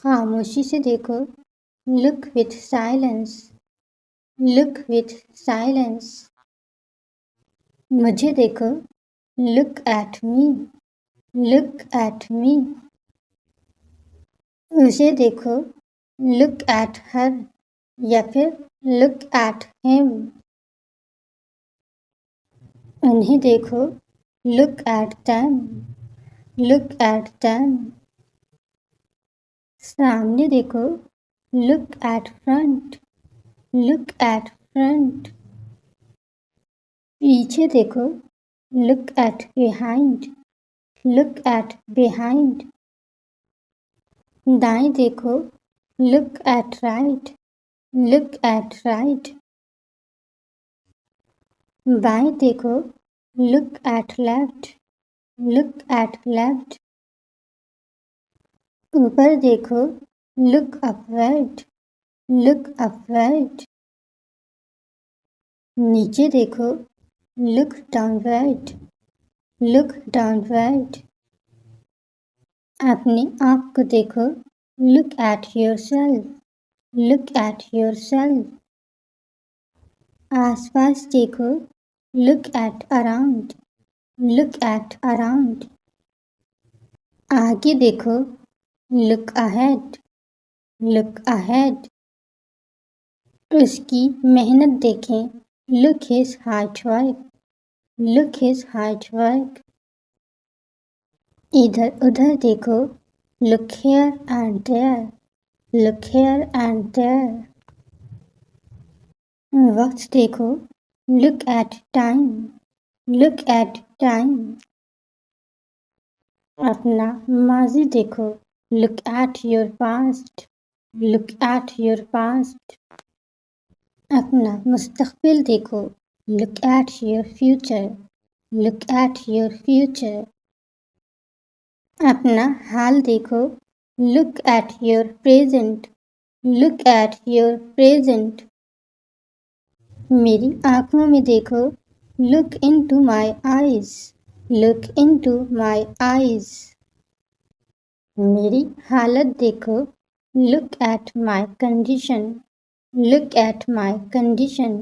खामोशी से देखो, look with silence, look with silence. मुझे देखो, look at me, look at me. उसे देखो, look at her या फिर look at him. उन्हें देखो, look at them, look at them. सामने देखो, look at front, look at front. पीछे देखो, look at behind, look at behind. दाएं देखो, look at right, look at right. बाएं देखो, look at left, look at left. ऊपर देखो, look upward, look upward. नीचे देखो, look downward, look downward. अपने आप को देखो, look at yourself, look at yourself. आसपास देखो, look at around, look at around. आगे देखो, look ahead, look ahead. उसकी मेहनत देखें, look his hard work, look his hard work. इधर उधर देखो, look here and there, look here and there. वक्त देखो, look at time, look at time. अपना माजी देखो, look at your past, look at your past. अपना मुस्तकबिल देखो, look at your future, look at your future. अपना हाल देखो, look at your present, look at your present. मेरी आँखों में देखो, look into my eyes, look into my eyes. मेरी हालत देखो, look at my condition, look at my condition.